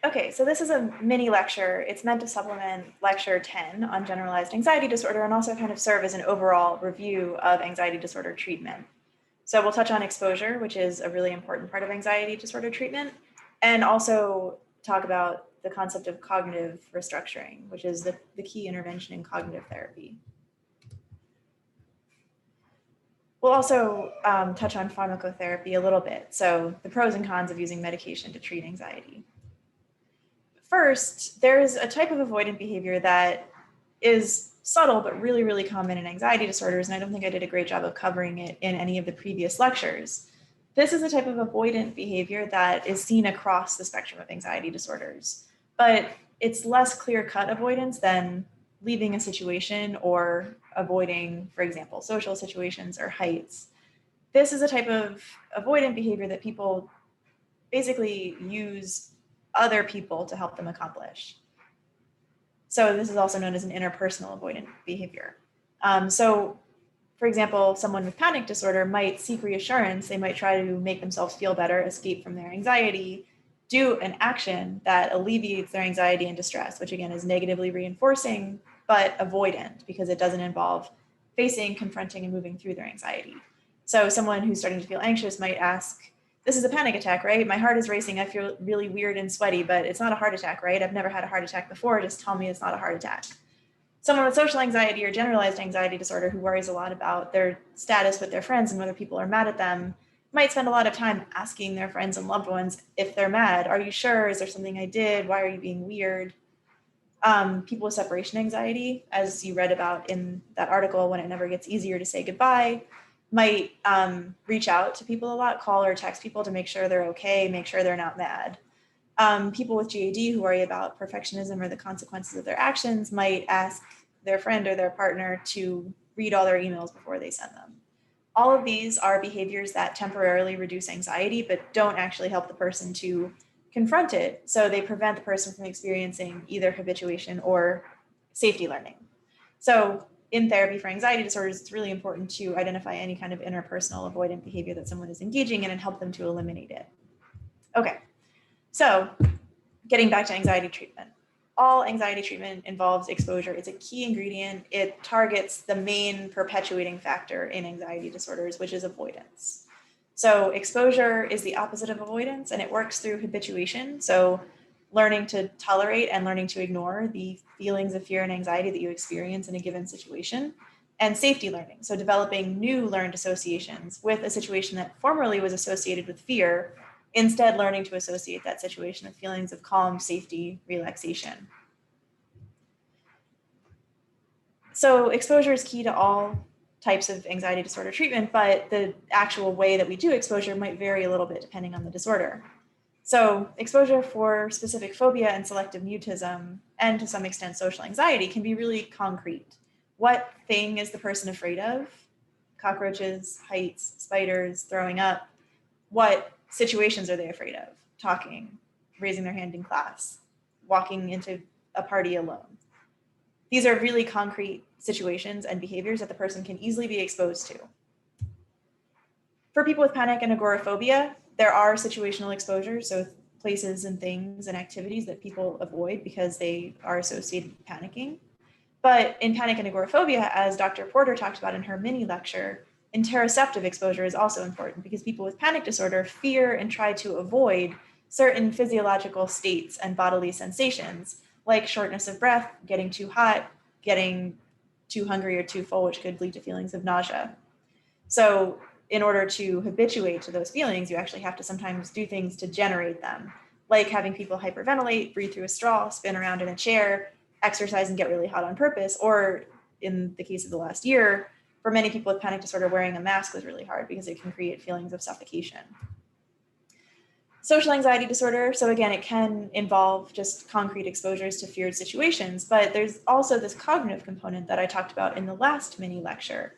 Okay, so this is a mini lecture. It's meant to supplement lecture 10 on generalized anxiety disorder and also kind of serve as an overall review of anxiety disorder treatment. So we'll touch on exposure, which is a really important part of anxiety disorder treatment, and also talk about the concept of cognitive restructuring, which is the key intervention in cognitive therapy. We'll also touch on pharmacotherapy a little bit, so the pros and cons of using medication to treat anxiety. First, there's a type of avoidant behavior that is subtle but really, really common in anxiety disorders, and I don't think I did a great job of covering it in any of the previous lectures. This is a type of avoidant behavior that is seen across the spectrum of anxiety disorders, but it's less clear-cut avoidance than leaving a situation or avoiding, for example, social situations or heights. This is a type of avoidant behavior that people basically use other people to help them accomplish. So this is also known as an interpersonal avoidant behavior. So for example, someone with panic disorder might seek reassurance. They might try to make themselves feel better, escape from their anxiety, do an action that alleviates their anxiety and distress, which again is negatively reinforcing, but avoidant because it doesn't involve facing, confronting, and moving through their anxiety. So someone who's starting to feel anxious might ask, this is a panic attack, right? My heart is racing. I feel really weird and sweaty, but it's not a heart attack, right? I've never had a heart attack before. Just tell me it's not a heart attack. Someone with social anxiety or generalized anxiety disorder who worries a lot about their status with their friends and whether people are mad at them might spend a lot of time asking their friends and loved ones if they're mad. Are you sure? Is there something I did? Why are you being weird? People with separation anxiety, as you read about in that article, when it never gets easier to say goodbye, might reach out to people a lot, call or text people to make sure they're okay, make sure they're not mad. People with GAD who worry about perfectionism or the consequences of their actions might ask their friend or their partner to read all their emails before they send them. All of these are behaviors that temporarily reduce anxiety, but don't actually help the person to confront it. So they prevent the person from experiencing either habituation or safety learning. So in therapy for anxiety disorders, it's really important to identify any kind of interpersonal avoidant behavior that someone is engaging in and help them to eliminate it. Okay, so getting back to anxiety treatment. All anxiety treatment involves exposure. It's a key ingredient. It targets the main perpetuating factor in anxiety disorders, which is avoidance. So exposure is the opposite of avoidance, and it works through habituation. So learning to tolerate and learning to ignore the feelings of fear and anxiety that you experience in a given situation, and safety learning. So developing new learned associations with a situation that formerly was associated with fear, instead learning to associate that situation with feelings of calm, safety, relaxation. So exposure is key to all types of anxiety disorder treatment, but the actual way that we do exposure might vary a little bit depending on the disorder. So exposure for specific phobia and selective mutism, and to some extent social anxiety, can be really concrete. What thing is the person afraid of? Cockroaches, heights, spiders, throwing up. What situations are they afraid of? Talking, raising their hand in class, walking into a party alone. These are really concrete situations and behaviors that the person can easily be exposed to. For people with panic and agoraphobia, there are situational exposures, so places and things and activities that people avoid because they are associated with panicking. But in panic and agoraphobia, as Dr. Porter talked about in her mini lecture, interoceptive exposure is also important because people with panic disorder fear and try to avoid certain physiological states and bodily sensations, like shortness of breath, getting too hot, getting too hungry or too full, which could lead to feelings of nausea. So in order to habituate to those feelings, you actually have to sometimes do things to generate them, like having people hyperventilate, breathe through a straw, spin around in a chair, exercise and get really hot on purpose, or in the case of the last year, for many people with panic disorder, wearing a mask was really hard because it can create feelings of suffocation. Social anxiety disorder, so again, it can involve just concrete exposures to feared situations, but there's also this cognitive component that I talked about in the last mini lecture.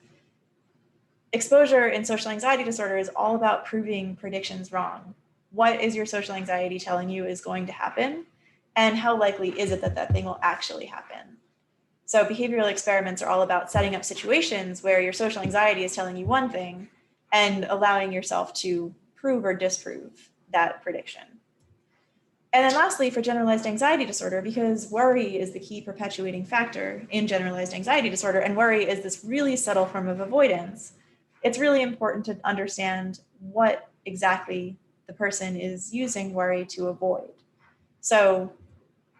Exposure in social anxiety disorder is all about proving predictions wrong. What is your social anxiety telling you is going to happen? And how likely is it that that thing will actually happen? So behavioral experiments are all about setting up situations where your social anxiety is telling you one thing and allowing yourself to prove or disprove that prediction. And then lastly, for generalized anxiety disorder, because worry is the key perpetuating factor in generalized anxiety disorder, and worry is this really subtle form of avoidance, it's really important to understand what exactly the person is using worry to avoid. So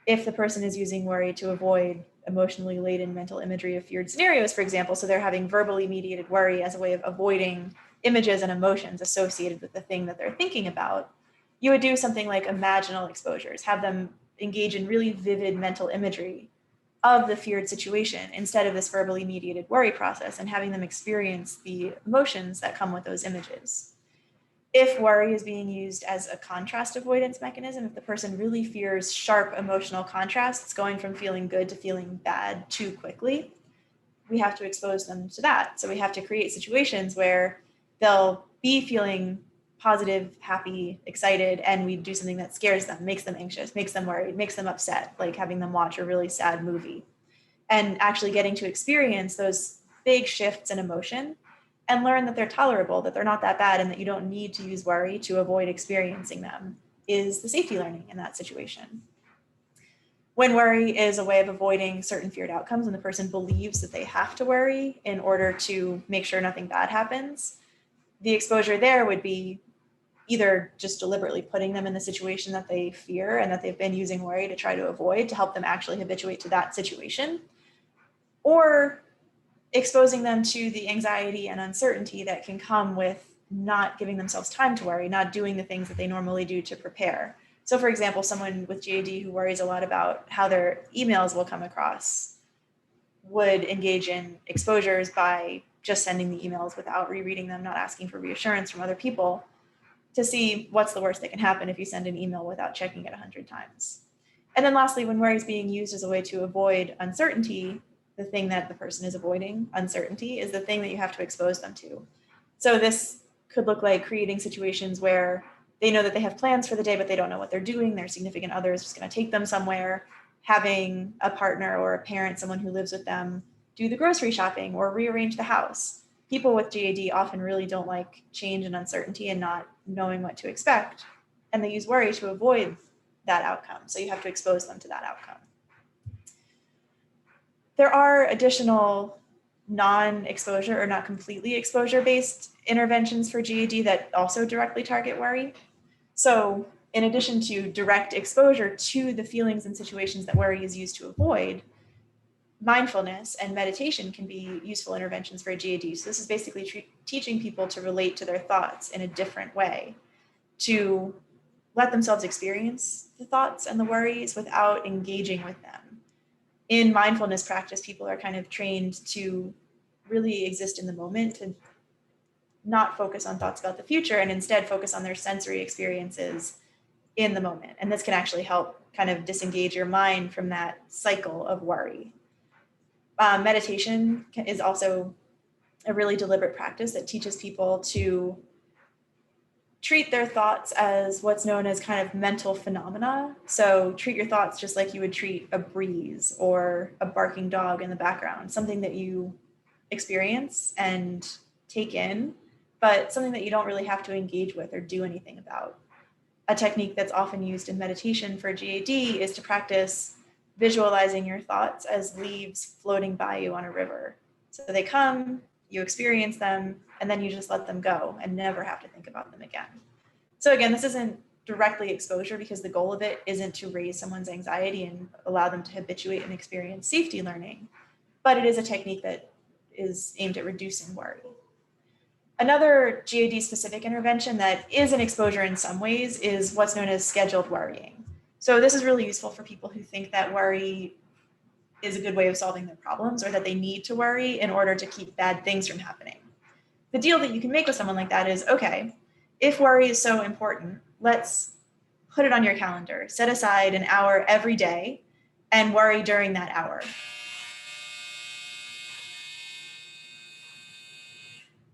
if the person is using worry to avoid emotionally laden mental imagery of feared scenarios, for example, so they're having verbally mediated worry as a way of avoiding images and emotions associated with the thing that they're thinking about, you would do something like imaginal exposures, have them engage in really vivid mental imagery of the feared situation instead of this verbally mediated worry process, and having them experience the emotions that come with those images. If worry is being used as a contrast avoidance mechanism, if the person really fears sharp emotional contrasts, going from feeling good to feeling bad too quickly, we have to expose them to that. So we have to create situations where they'll be feeling positive, happy, excited, and we do something that scares them, makes them anxious, makes them worried, makes them upset, like having them watch a really sad movie. And actually getting to experience those big shifts in emotion and learn that they're tolerable, that they're not that bad, and that you don't need to use worry to avoid experiencing them is the safety learning in that situation. When worry is a way of avoiding certain feared outcomes and the person believes that they have to worry in order to make sure nothing bad happens, the exposure there would be either just deliberately putting them in the situation that they fear and that they've been using worry to try to avoid to help them actually habituate to that situation, or exposing them to the anxiety and uncertainty that can come with not giving themselves time to worry, not doing the things that they normally do to prepare. So for example, someone with GAD who worries a lot about how their emails will come across would engage in exposures by just sending the emails without rereading them, not asking for reassurance from other people, to see what's the worst that can happen if you send an email without checking it 100 times. And then lastly, when worry is being used as a way to avoid uncertainty, the thing that the person is avoiding, uncertainty, is the thing that you have to expose them to. So this could look like creating situations where they know that they have plans for the day, but they don't know what they're doing. Their significant other is just going to take them somewhere, having a partner or a parent, someone who lives with them, do the grocery shopping or rearrange the house. People with GAD often really don't like change and uncertainty and not knowing what to expect, and they use worry to avoid that outcome. So you have to expose them to that outcome. There are additional non-exposure or not completely exposure-based interventions for GAD that also directly target worry. So in addition to direct exposure to the feelings and situations that worry is used to avoid, mindfulness and meditation can be useful interventions for GAD. So this is basically teaching people to relate to their thoughts in a different way, to let themselves experience the thoughts and the worries without engaging with them. In mindfulness practice, people are kind of trained to really exist in the moment and not focus on thoughts about the future, and instead focus on their sensory experiences in the moment. And this can actually help kind of disengage your mind from that cycle of worry. Meditation is also a really deliberate practice that teaches people to treat their thoughts as what's known as kind of mental phenomena. So treat your thoughts just like you would treat a breeze or a barking dog in the background, something that you experience and take in, but something that you don't really have to engage with or do anything about. A technique that's often used in meditation for GAD is to practice visualizing your thoughts as leaves floating by you on a river. So they come, you experience them, and then you just let them go and never have to think about them again. So again, this isn't directly exposure because the goal of it isn't to raise someone's anxiety and allow them to habituate and experience safety learning, but it is a technique that is aimed at reducing worry. Another GAD specific intervention that is an exposure in some ways is what's known as scheduled worrying. So this is really useful for people who think that worry is a good way of solving their problems, or that they need to worry in order to keep bad things from happening. The deal that you can make with someone like that is, okay, if worry is so important, let's put it on your calendar. Set aside an hour every day and worry during that hour.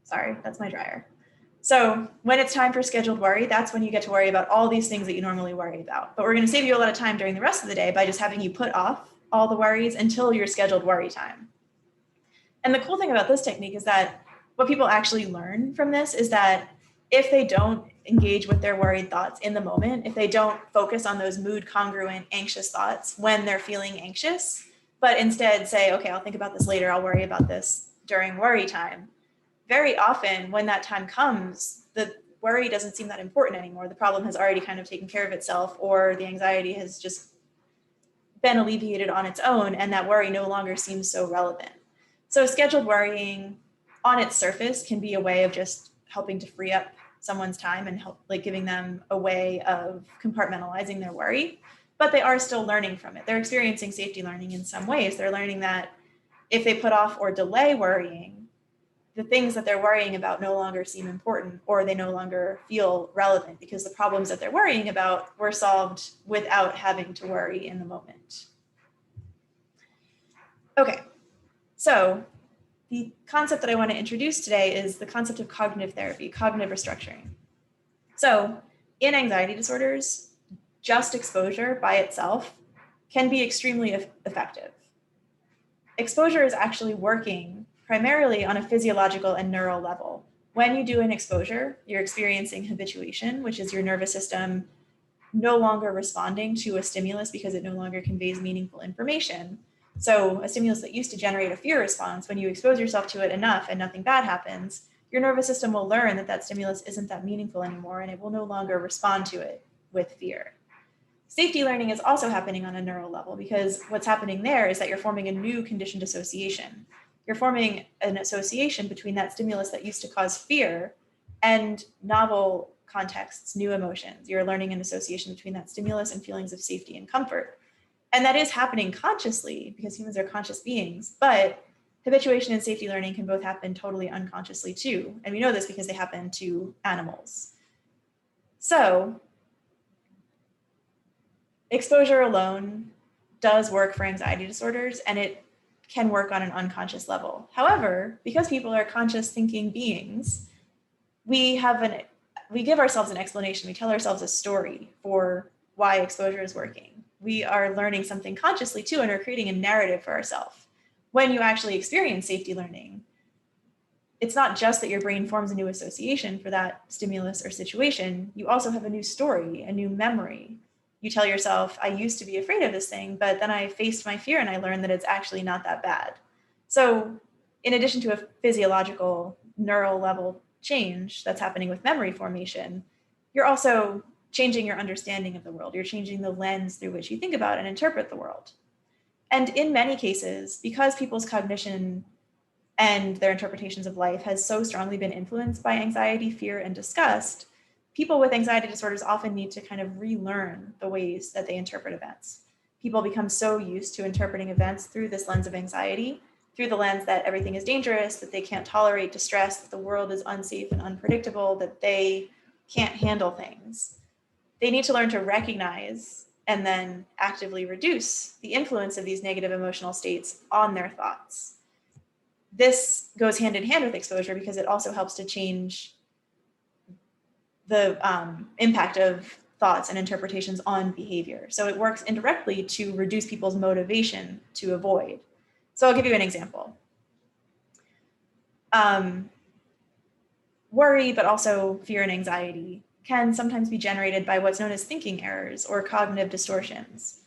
Sorry, that's my dryer. So when it's time for scheduled worry, that's when you get to worry about all these things that you normally worry about. But we're going to save you a lot of time during the rest of the day by just having you put off all the worries until your scheduled worry time. And the cool thing about this technique is that what people actually learn from this is that if they don't engage with their worried thoughts in the moment, if they don't focus on those mood congruent anxious thoughts when they're feeling anxious, but instead say, okay, I'll think about this later, I'll worry about this during worry time. Very often when that time comes, the worry doesn't seem that important anymore. The problem has already kind of taken care of itself, or the anxiety has just been alleviated on its own, and that worry no longer seems so relevant. So scheduled worrying on its surface can be a way of just helping to free up someone's time and help, like giving them a way of compartmentalizing their worry, but they are still learning from it. They're experiencing safety learning in some ways. They're learning that if they put off or delay worrying, the things that they're worrying about no longer seem important, or they no longer feel relevant because the problems that they're worrying about were solved without having to worry in the moment. Okay, so the concept that I want to introduce today is the concept of cognitive therapy, cognitive restructuring. So in anxiety disorders, just exposure by itself can be extremely effective. Exposure is actually working primarily on a physiological and neural level. When you do an exposure, you're experiencing habituation, which is your nervous system no longer responding to a stimulus because it no longer conveys meaningful information. So a stimulus that used to generate a fear response, when you expose yourself to it enough and nothing bad happens, your nervous system will learn that that stimulus isn't that meaningful anymore, and it will no longer respond to it with fear. Safety learning is also happening on a neural level, because what's happening there is that you're forming a new conditioned association. You're forming an association between that stimulus that used to cause fear and novel contexts, new emotions. You're learning an association between that stimulus and feelings of safety and comfort. And that is happening consciously, because humans are conscious beings, but habituation and safety learning can both happen totally unconsciously too. And we know this because they happen to animals. So exposure alone does work for anxiety disorders, and it can work on an unconscious level. However, because people are conscious thinking beings, we give ourselves an explanation. We tell ourselves a story for why exposure is working. We are learning something consciously too, and we're creating a narrative for ourselves. When you actually experience safety learning, it's not just that your brain forms a new association for that stimulus or situation. You also have a new story, a new memory. You tell yourself, I used to be afraid of this thing, but then I faced my fear and I learned that it's actually not that bad. So in addition to a physiological neural level change that's happening with memory formation, you're also changing your understanding of the world. You're changing the lens through which you think about and interpret the world. And in many cases, because people's cognition and their interpretations of life has so strongly been influenced by anxiety, fear, and disgust, people with anxiety disorders often need to kind of relearn the ways that they interpret events. People become so used to interpreting events through this lens of anxiety, through the lens that everything is dangerous, that they can't tolerate distress, that the world is unsafe and unpredictable, that they can't handle things. They need to learn to recognize and then actively reduce the influence of these negative emotional states on their thoughts. This goes hand in hand with exposure because it also helps to change the impact of thoughts and interpretations on behavior. So it works indirectly to reduce people's motivation to avoid. So I'll give you an example. Worry, but also fear and anxiety, can sometimes be generated by what's known as thinking errors or cognitive distortions.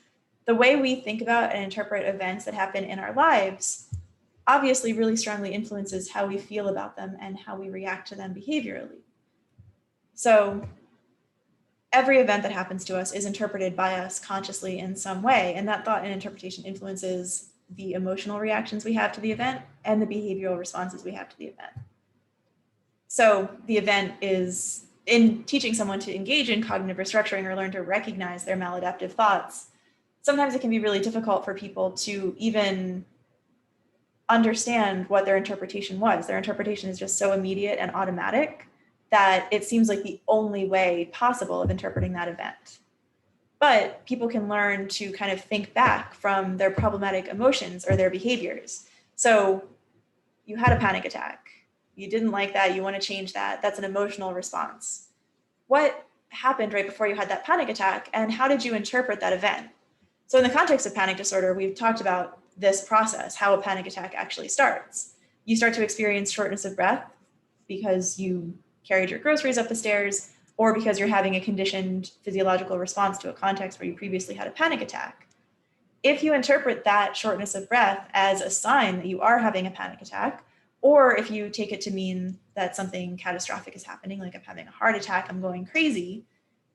The way we think about and interpret events that happen in our lives obviously really strongly influences how we feel about them and how we react to them behaviorally. So every event that happens to us is interpreted by us consciously in some way, and that thought and interpretation influences the emotional reactions we have to the event and the behavioral responses we have to the event. So the event is, in teaching someone to engage in cognitive restructuring or learn to recognize their maladaptive thoughts, sometimes it can be really difficult for people to even understand what their interpretation was. Their interpretation is just so immediate and automatic that it seems like the only way possible of interpreting that event. But people can learn to kind of think back from their problematic emotions or their behaviors. So you had a panic attack. You didn't like that, you want to change that. That's an emotional response. What happened right before you had that panic attack, and how did you interpret that event? So in the context of panic disorder, we've talked about this process, how a panic attack actually starts. You start to experience shortness of breath because you carried your groceries up the stairs, or because you're having a conditioned physiological response to a context where you previously had a panic attack. If you interpret that shortness of breath as a sign that you are having a panic attack, or if you take it to mean that something catastrophic is happening, like I'm having a heart attack, I'm going crazy,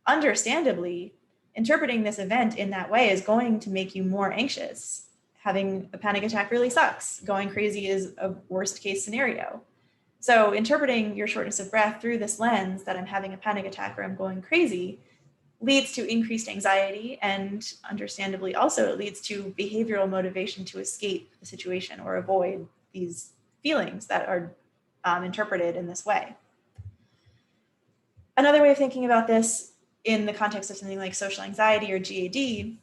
understandably, interpreting this event in that way is going to make you more anxious. Having a panic attack really sucks. Going crazy is a worst case scenario. So interpreting your shortness of breath through this lens that I'm having a panic attack or I'm going crazy leads to increased anxiety, and understandably also it leads to behavioral motivation to escape the situation or avoid these feelings that are interpreted in this way. Another way of thinking about this in the context of something like social anxiety or GAD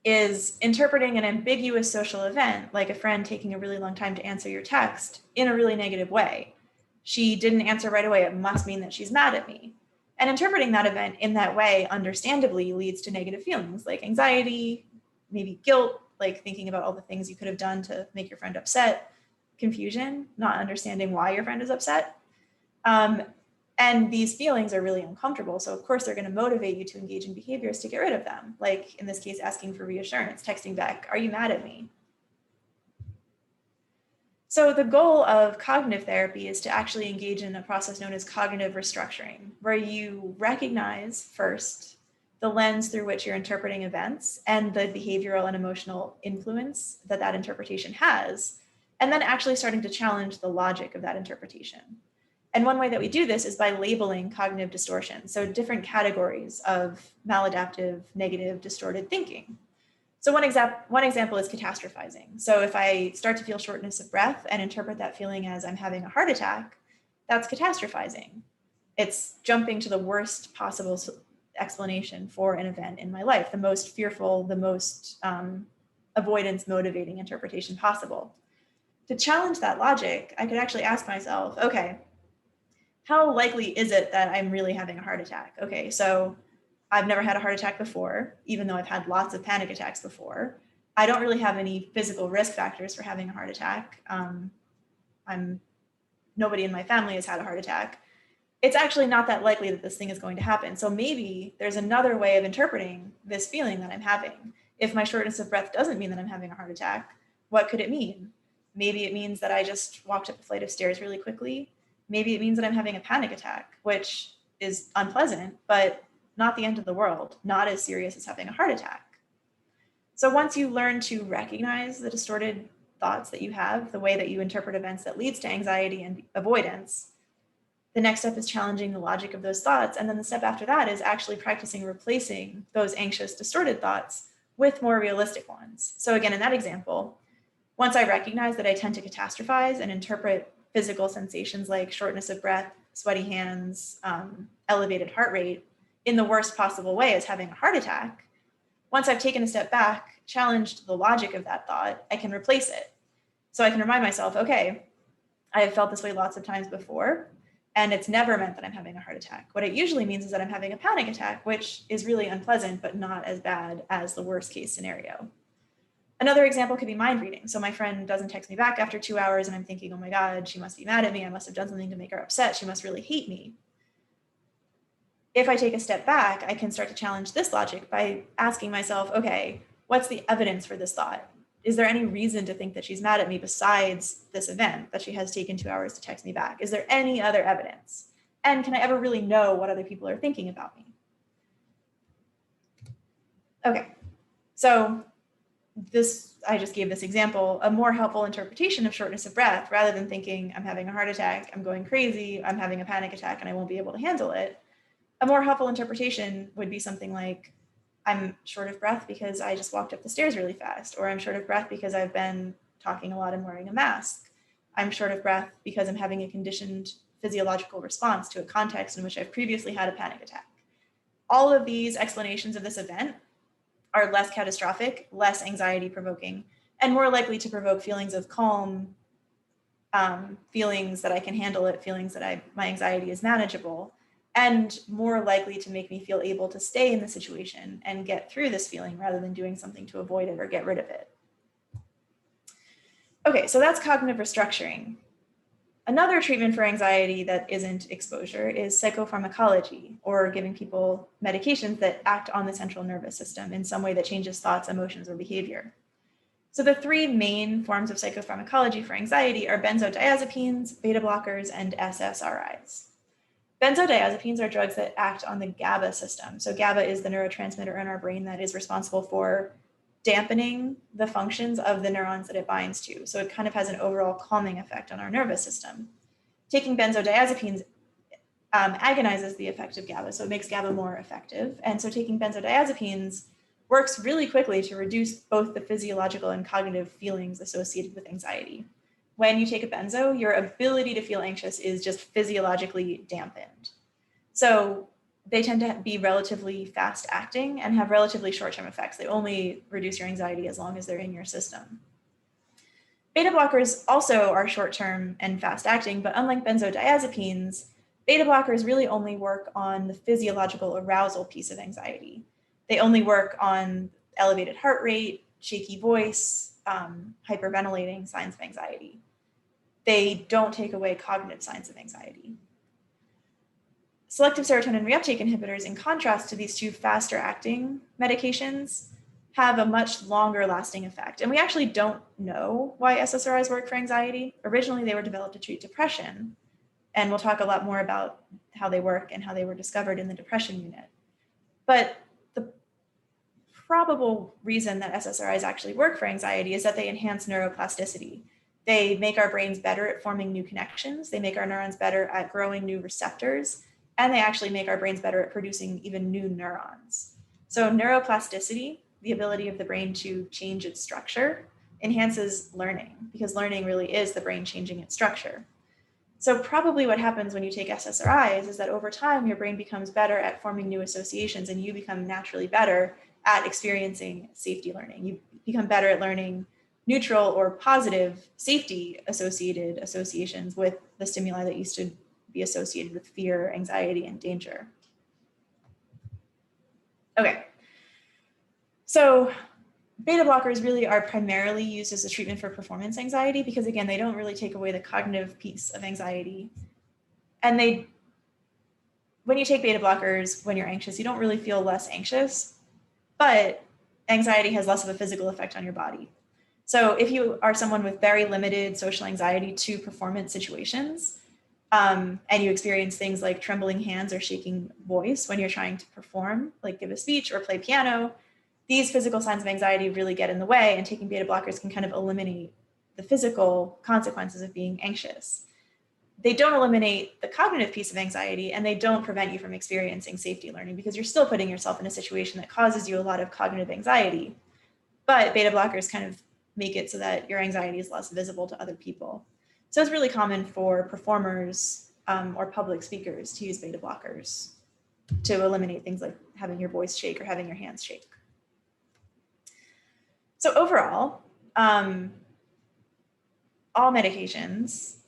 is interpreting an ambiguous social event, like a friend taking a really long time to answer your text, in a really negative way. She didn't answer right away, it must mean that she's mad at me. And interpreting that event in that way, understandably, leads to negative feelings like anxiety, maybe guilt, like thinking about all the things you could have done to make your friend upset, confusion, not understanding why your friend is upset. And these feelings are really uncomfortable. So of course, they're going to motivate you to engage in behaviors to get rid of them. Like in this case, asking for reassurance, texting back, "Are you mad at me?" So the goal of cognitive therapy is to actually engage in a process known as cognitive restructuring, where you recognize first the lens through which you're interpreting events and the behavioral and emotional influence that that interpretation has, and then actually starting to challenge the logic of that interpretation. And one way that we do this is by labeling cognitive distortion, so different categories of maladaptive, negative, distorted thinking. So one example is catastrophizing. So if I start to feel shortness of breath and interpret that feeling as I'm having a heart attack, that's catastrophizing. It's jumping to the worst possible explanation for an event in my life, the most fearful, the most avoidance motivating interpretation possible. To challenge that logic, I could actually ask myself, okay, how likely is it that I'm really having a heart attack? Okay, so I've never had a heart attack before, even though I've had lots of panic attacks before. I don't really have any physical risk factors for having a heart attack. Nobody in my family has had a heart attack. It's actually not that likely that this thing is going to happen. So maybe there's another way of interpreting this feeling that I'm having. If my shortness of breath doesn't mean that I'm having a heart attack, what could it mean? Maybe it means that I just walked up a flight of stairs really quickly. Maybe it means that I'm having a panic attack, which is unpleasant, but not the end of the world, not as serious as having a heart attack. So once you learn to recognize the distorted thoughts that you have, the way that you interpret events that leads to anxiety and avoidance, the next step is challenging the logic of those thoughts. And then the step after that is actually practicing replacing those anxious, distorted thoughts with more realistic ones. So again, in that example, once I recognize that I tend to catastrophize and interpret physical sensations like shortness of breath, sweaty hands, elevated heart rate in the worst possible way as having a heart attack, once I've taken a step back, challenged the logic of that thought, I can replace it. So I can remind myself, okay, I have felt this way lots of times before, and it's never meant that I'm having a heart attack. What it usually means is that I'm having a panic attack, which is really unpleasant, but not as bad as the worst case scenario. Another example could be mind reading. So my friend doesn't text me back after 2 hours and I'm thinking, oh my God, she must be mad at me. I must have done something to make her upset. She must really hate me. If I take a step back, I can start to challenge this logic by asking myself, okay, what's the evidence for this thought? Is there any reason to think that she's mad at me besides this event, that she has taken 2 hours to text me back? Is there any other evidence? And can I ever really know what other people are thinking about me? Okay, so I just gave this example, a more helpful interpretation of shortness of breath, rather than thinking I'm having a heart attack, I'm going crazy, I'm having a panic attack and I won't be able to handle it. A more helpful interpretation would be something like, I'm short of breath because I just walked up the stairs really fast, or I'm short of breath because I've been talking a lot and wearing a mask. I'm short of breath because I'm having a conditioned physiological response to a context in which I've previously had a panic attack. All of these explanations of this event are less catastrophic, less anxiety provoking, and more likely to provoke feelings of calm, feelings that I can handle it, feelings that my anxiety is manageable, and more likely to make me feel able to stay in the situation and get through this feeling rather than doing something to avoid it or get rid of it. Okay, so that's cognitive restructuring. Another treatment for anxiety that isn't exposure is psychopharmacology, or giving people medications that act on the central nervous system in some way that changes thoughts, emotions, or behavior. So the three main forms of psychopharmacology for anxiety are benzodiazepines, beta blockers, and ssris. Benzodiazepines are drugs that act on the GABA system. So GABA is the neurotransmitter in our brain that is responsible for dampening the functions of the neurons that it binds to. So it kind of has an overall calming effect on our nervous system. Taking benzodiazepines agonizes the effect of GABA, so it makes GABA more effective. And so taking benzodiazepines works really quickly to reduce both the physiological and cognitive feelings associated with anxiety. When you take a benzo, your ability to feel anxious is just physiologically dampened. So they tend to be relatively fast acting and have relatively short-term effects. They only reduce your anxiety as long as they're in your system. Beta blockers also are short-term and fast acting, but unlike benzodiazepines, beta blockers really only work on the physiological arousal piece of anxiety. They only work on elevated heart rate, shaky voice, hyperventilating signs of anxiety. They don't take away cognitive signs of anxiety. Selective serotonin reuptake inhibitors, in contrast to these two faster acting medications, have a much longer lasting effect. And we actually don't know why SSRIs work for anxiety. Originally, they were developed to treat depression. And we'll talk a lot more about how they work and how they were discovered in the depression unit. But the probable reason that SSRIs actually work for anxiety is that they enhance neuroplasticity. They make our brains better at forming new connections. They make our neurons better at growing new receptors. And they actually make our brains better at producing even new neurons. So neuroplasticity, the ability of the brain to change its structure, enhances learning, because learning really is the brain changing its structure. So probably what happens when you take SSRIs is that over time, your brain becomes better at forming new associations, and you become naturally better at experiencing safety learning. You become better at learning neutral or positive safety associated associations with the stimuli that used to be associated with fear, anxiety, and danger. Okay, so beta blockers really are primarily used as a treatment for performance anxiety because, again, they don't really take away the cognitive piece of anxiety. And when you take beta blockers when you're anxious, you don't really feel less anxious, but anxiety has less of a physical effect on your body. So if you are someone with very limited social anxiety to performance situations, and you experience things like trembling hands or shaking voice when you're trying to perform, like give a speech or play piano, these physical signs of anxiety really get in the way, and taking beta blockers can kind of eliminate the physical consequences of being anxious. They don't eliminate the cognitive piece of anxiety, and they don't prevent you from experiencing safety learning because you're still putting yourself in a situation that causes you a lot of cognitive anxiety. But beta blockers kind of make it so that your anxiety is less visible to other people. So it's really common for performers or public speakers to use beta blockers to eliminate things like having your voice shake or having your hands shake. So overall, all medications,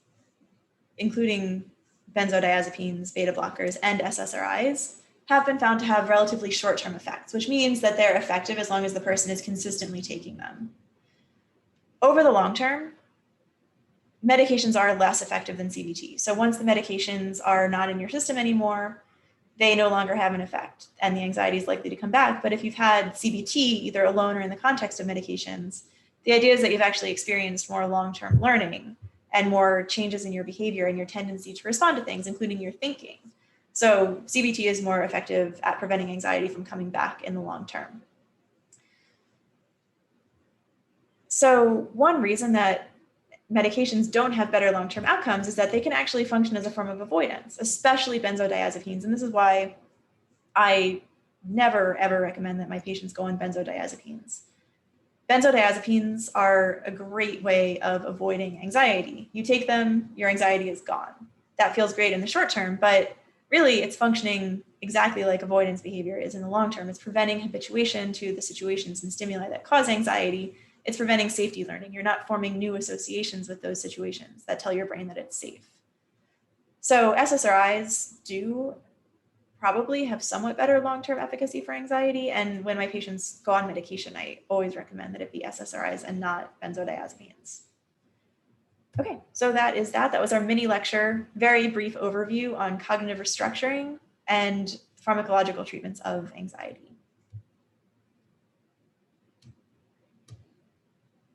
including benzodiazepines, beta blockers, and SSRIs, have been found to have relatively short-term effects, which means that they're effective as long as the person is consistently taking them. Over the long term, medications are less effective than CBT. So once the medications are not in your system anymore, they no longer have an effect and the anxiety is likely to come back. But if you've had CBT, either alone or in the context of medications, the idea is that you've actually experienced more long-term learning and more changes in your behavior and your tendency to respond to things, including your thinking. So CBT is more effective at preventing anxiety from coming back in the long term. So one reason that medications don't have better long-term outcomes is that they can actually function as a form of avoidance, especially benzodiazepines. And this is why I never, ever recommend that my patients go on benzodiazepines. Benzodiazepines are a great way of avoiding anxiety. You take them, your anxiety is gone. That feels great in the short term, but really it's functioning exactly like avoidance behavior is in the long term. It's preventing habituation to the situations and stimuli that cause anxiety. It's preventing safety learning. You're not forming new associations with those situations that tell your brain that it's safe. So SSRIs do probably have somewhat better long-term efficacy for anxiety. And when my patients go on medication, I always recommend that it be SSRIs and not benzodiazepines. Okay, so that is that. That was our mini lecture, very brief overview on cognitive restructuring and pharmacological treatments of anxiety.